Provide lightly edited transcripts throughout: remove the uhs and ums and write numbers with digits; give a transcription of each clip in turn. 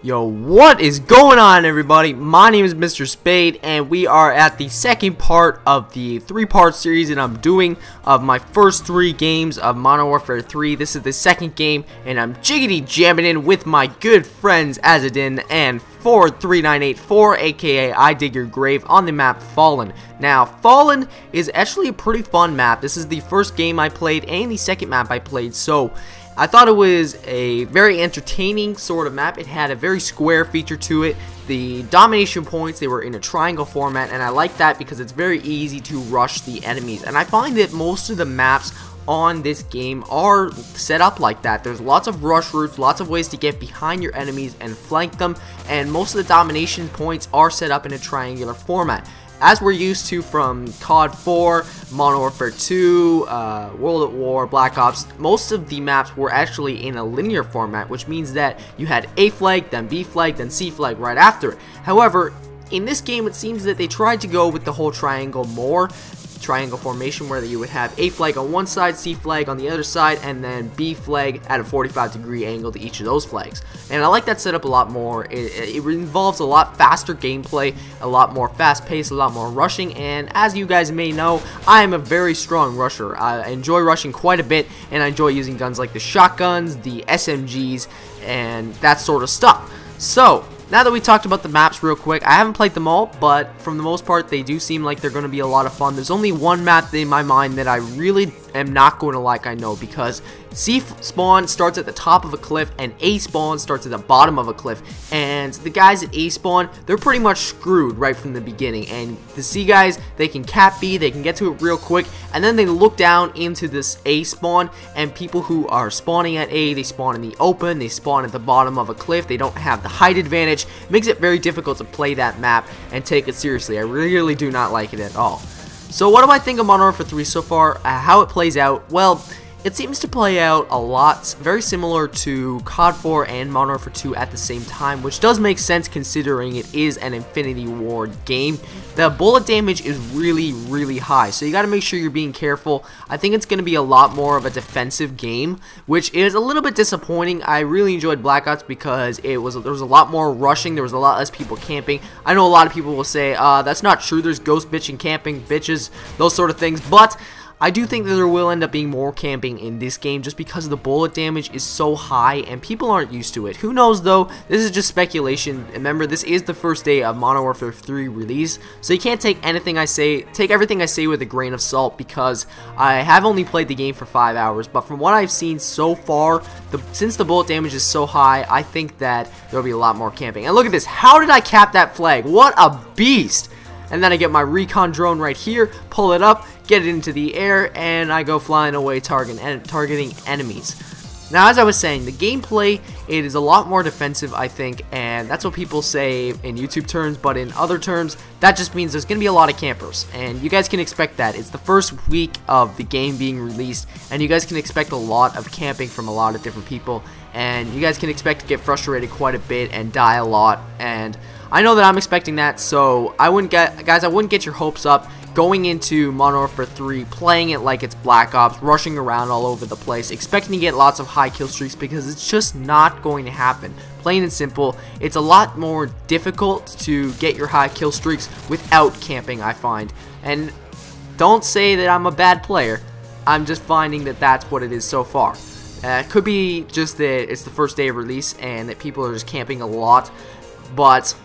Yo, what is going on, everybody? My name is Mr. Spade, and we are at the second part of the three-part series that I'm doing of my first 3 games of Modern Warfare 3. This is the second game, and I'm jiggity jamming in with my good friends Azadin and 43984, aka I Dig Your Grave, on the map Fallen. Now, Fallen is actually a pretty fun map. This is the first game I played and the second map I played, so I thought it was a very entertaining sort of map. It had a very square feature to it. The domination points, they were in a triangle format, and I like that because it's very easy to rush the enemies. And I find that most of the maps on this game are set up like that. There's lots of rush routes, lots of ways to get behind your enemies and flank them, and most of the domination points are set up in a triangular format, as we're used to from COD 4, Modern Warfare 2, World at War, Black Ops. Most of the maps were actually in a linear format, which means that you had A flag, then B flag, then C flag right after it. However, in this game, it seems that they tried to go with the whole triangle formation, where you would have A flag on one side, C flag on the other side, and then B flag at a 45-degree angle to each of those flags. And I like that setup a lot more. It involves a lot faster gameplay, a lot more fast pace, a lot more rushing, and as you guys may know, I am a very strong rusher. I enjoy rushing quite a bit, and I enjoy using guns like the shotguns, the SMGs, and that sort of stuff. So, now that we talked about the maps real quick, I haven't played them all, but from the most part, they do seem like they're going to be a lot of fun. There's only one map in my mind that I really am not going to like, I know, because C spawn starts at the top of a cliff and A spawn starts at the bottom of a cliff, and the guys at A spawn, they're pretty much screwed right from the beginning, and the C guys, they can cap B, they can get to it real quick, and then they look down into this A spawn, and people who are spawning at A, they spawn in the open, they spawn at the bottom of a cliff, they don't have the height advantage. It makes it very difficult to play that map and take it seriously. I really do not like it at all. So what do I think of Modern Warfare 3 so far? How it plays out? Well, it seems to play out a lot very similar to COD 4 and Modern Warfare 2 at the same time, which does make sense considering it is an Infinity Ward game. The bullet damage is really high, so you got to make sure you're being careful. I think it's going to be a lot more of a defensive game, which is a little bit disappointing. I really enjoyed Black Ops because there was a lot more rushing, there was a lot less people camping. I know a lot of people will say, that's not true, there's ghost bitching, camping, bitches, those sort of things, but I do think that there will end up being more camping in this game just because the bullet damage is so high and people aren't used to it. Who knows though? This is just speculation. Remember, this is the first day of Modern Warfare 3 release, so you can't take everything I say with a grain of salt because I have only played the game for 5 hours, but from what I've seen so far, since the bullet damage is so high, I think that there'll be a lot more camping. And look at this. How did I cap that flag? What a beast! And then I get my recon drone right here, pull it up, get it into the air, and I go flying away targeting enemies. Now, as I was saying, the gameplay, it is a lot more defensive, I think, and that's what people say in YouTube terms, but in other terms, that just means there's going to be a lot of campers, and you guys can expect that. It's the first week of the game being released, and you guys can expect a lot of camping from a lot of different people, and you guys can expect to get frustrated quite a bit and die a lot, and I know that I'm expecting that, so I wouldn't get your hopes up going into Modern Warfare 3, playing it like it's Black Ops, rushing around all over the place, expecting to get lots of high kill streaks, because it's just not going to happen. Plain and simple, it's a lot more difficult to get your high kill streaks without camping, I find. And don't say that I'm a bad player, I'm just finding that that's what it is so far. It could be just that it's the first day of release and that people are just camping a lot, but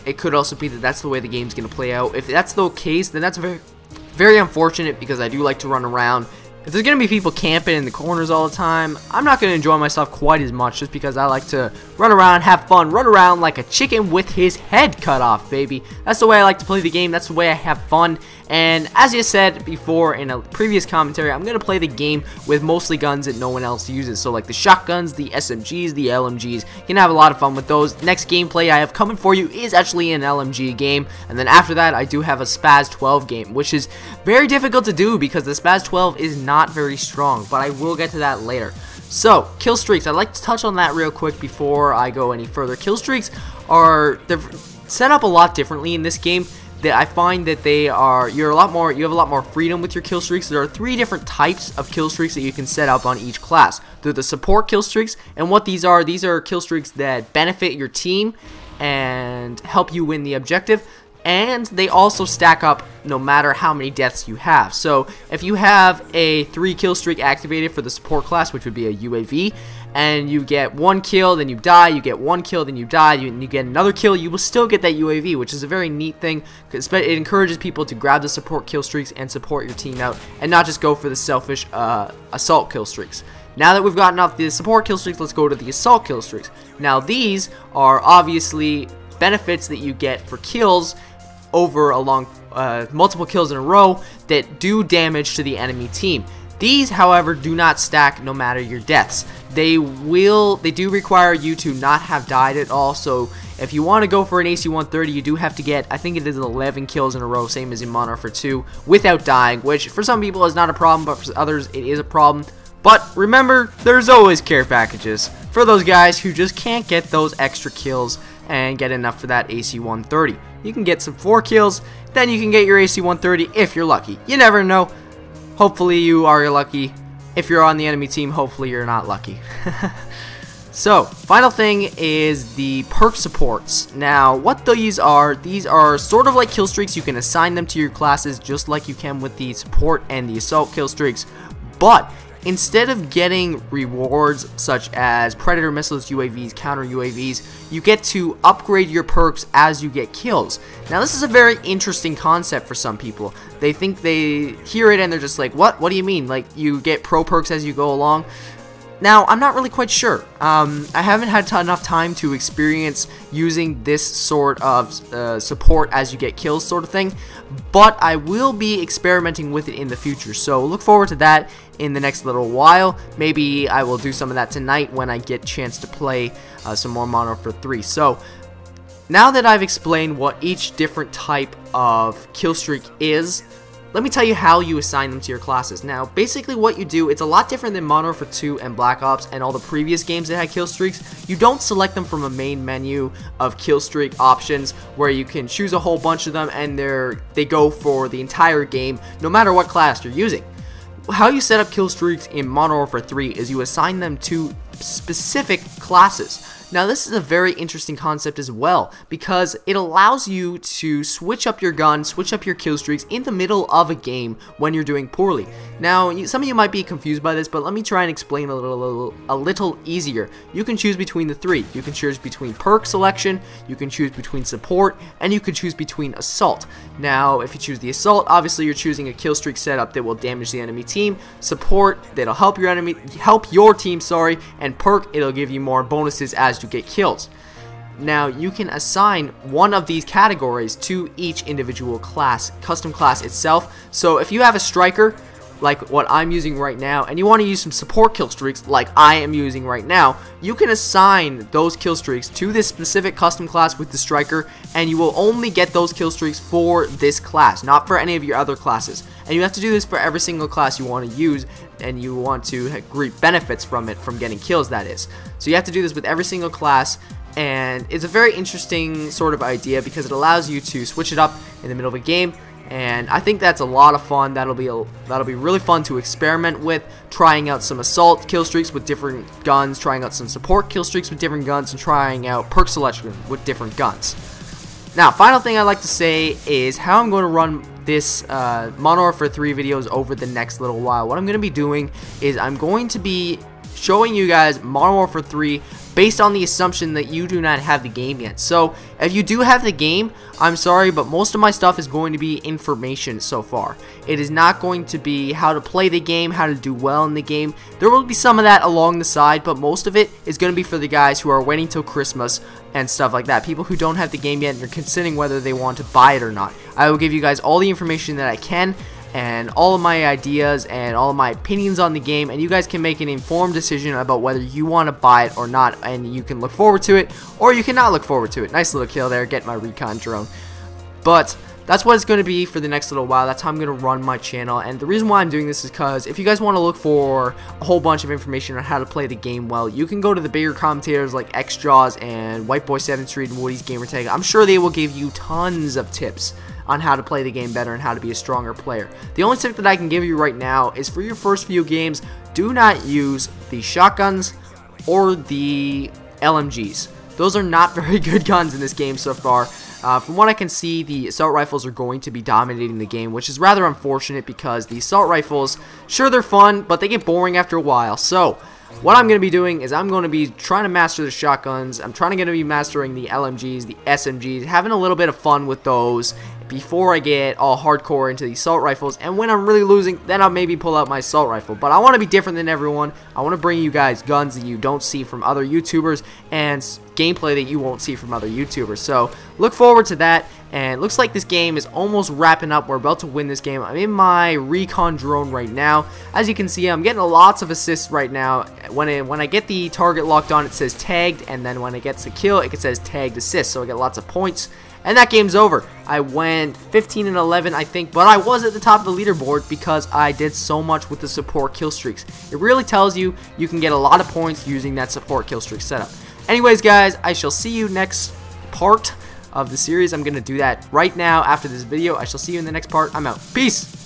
it could also be that that's the way the game's going to play out. If that's the case, then that's very unfortunate because I do like to run around. If there's going to be people camping in the corners all the time, I'm not going to enjoy myself quite as much just because I like to run around, have fun, run around like a chicken with his head cut off, baby. That's the way I like to play the game. That's the way I have fun. And as you said before in a previous commentary, I'm going to play the game with mostly guns that no one else uses. So like the shotguns, the SMGs, the LMGs. You can have a lot of fun with those. Next gameplay I have coming for you is actually an LMG game. And then after that, I do have a Spaz 12 game, which is very difficult to do because the Spaz 12 is not very strong. But I will get to that later. So, kill streaks. I'd like to touch on that real quick before I go any further. Kill streaks they're set up a lot differently in this game. I find that you have a lot more freedom with your kill streaks. There are 3 different types of kill streaks that you can set up on each class. They're the support kill streaks, and what these are kill streaks that benefit your team and help you win the objective. And they also stack up no matter how many deaths you have. So if you have a 3 kill streak activated for the support class, which would be a UAV, and you get 1 kill, then you die, you get 1 kill, then you die, and you get another kill, you will still get that UAV, which is a very neat thing, because it encourages people to grab the support kill streaks and support your team out, and not just go for the selfish assault kill streaks. Now that we've gotten off the support kill streaks, let's go to the assault kill streaks. Now these are obviously benefits that you get for kills over multiple kills in a row that do damage to the enemy team. These, however, do not stack no matter your deaths. They do require you to not have died at all, so if you want to go for an AC-130, you do have to get, I think it is 11 kills in a row, same as in Modern Warfare 2, without dying, which for some people is not a problem, but for others it is a problem. But remember, there's always care packages for those guys who just can't get those extra kills and get enough for that AC-130. You can get some 4 kills, then you can get your AC-130 if you're lucky. You never know. Hopefully you are lucky. If you're on the enemy team, hopefully you're not lucky. So, final thing is the perk supports. Now, what these are sort of like kill streaks. You can assign them to your classes just like you can with the support and the assault kill streaks. But instead of getting rewards such as predator missiles, UAVs, counter UAVs, you get to upgrade your perks as you get kills. Now this is a very interesting concept for some people. They think they hear it and they're just like, what do you mean? Like you get pro perks as you go along? Now, I'm not really quite sure. I haven't had enough time to experience using this sort of support as you get kills sort of thing, but I will be experimenting with it in the future, so look forward to that in the next little while. Maybe I will do some of that tonight when I get a chance to play some more Modern Warfare 3. So, now that I've explained what each different type of kill streak is, let me tell you how you assign them to your classes. Now, basically what you do, it's a lot different than Modern Warfare 2 and Black Ops and all the previous games that had kill streaks. You don't select them from a main menu of kill streak options where you can choose a whole bunch of them and they go for the entire game no matter what class you're using. How you set up kill streaks in Modern Warfare 3 is you assign them to specific classes. Now this is a very interesting concept as well, because it allows you to switch up your gun, switch up your kill streaks in the middle of a game when you're doing poorly. Now some of you might be confused by this, but let me try and explain a little easier. You can choose between the 3. You can choose between perk selection, you can choose between support, and you can choose between assault. Now if you choose the assault, obviously you're choosing a kill streak setup that will damage the enemy team, support that'll help your team, and perk it'll give you more bonuses as you get kills. Now you can assign one of these categories to each individual class, custom class itself. So if you have a striker like what I'm using right now and you want to use some support kill streaks like I am using right now, you can assign those kill streaks to this specific custom class with the striker, and you will only get those kill streaks for this class, not for any of your other classes. And you have to do this for every single class you want to use, and you want to reap benefits from it, from getting kills, that is. So you have to do this with every single class, and it's a very interesting sort of idea because it allows you to switch it up in the middle of a game. And I think that's a lot of fun. That'll be really fun to experiment with, trying out some assault kill streaks with different guns, trying out some support kill streaks with different guns, and trying out perk selection with different guns. Now, final thing I'd like to say is how I'm going to run this Modern Warfare 3 videos over the next little while. What I'm going to be doing is I'm going to be showing you guys Modern Warfare 3 based on the assumption that you do not have the game yet. So if you do have the game, I'm sorry, but most of my stuff is going to be information so far. It is not going to be how to play the game, how to do well in the game. There will be some of that along the side, but most of it is going to be for the guys who are waiting till Christmas and stuff like that. People who don't have the game yet and are considering whether they want to buy it or not. I will give you guys all the information that I can, and all of my ideas and all of my opinions on the game, and you guys can make an informed decision about whether you want to buy it or not, and you can look forward to it or you cannot look forward to it. Nice little kill there, get my recon drone. But that's what it's going to be for the next little while. That's how I'm going to run my channel, and the reason why I'm doing this is because if you guys want to look for a whole bunch of information on how to play the game well, you can go to the bigger commentators like XJaws and Whiteboy7Street and Woody's Gamertag. I'm sure they will give you tons of tips on how to play the game better and how to be a stronger player. The only tip that I can give you right now is for your first few games, do not use the shotguns or the LMGs. Those are not very good guns in this game so far. From what I can see, the assault rifles are going to be dominating the game, which is rather unfortunate because the assault rifles, sure, they're fun, but they get boring after a while. So what I'm going to be doing is I'm going to be trying to master the shotguns. I'm trying to be mastering the LMGs, the SMGs, having a little bit of fun with those before I get all hardcore into the assault rifles. And when I'm really losing, then I'll maybe pull out my assault rifle. But I want to be different than everyone. I want to bring you guys guns that you don't see from other YouTubers and gameplay that you won't see from other YouTubers. So look forward to that. And it looks like this game is almost wrapping up. We're about to win this game. I'm in my recon drone right now. As you can see, I'm getting lots of assists right now. When I get the target locked on, it says tagged, and then when it gets the kill, it says tagged assist. So I get lots of points. And that game's over. I went 15 and 11, I think, but I was at the top of the leaderboard because I did so much with the support kill streaks. It really tells you you can get a lot of points using that support kill streak setup. Anyways, guys, I shall see you next part of the series. I'm going to do that right now after this video. I shall see you in the next part. I'm out. Peace!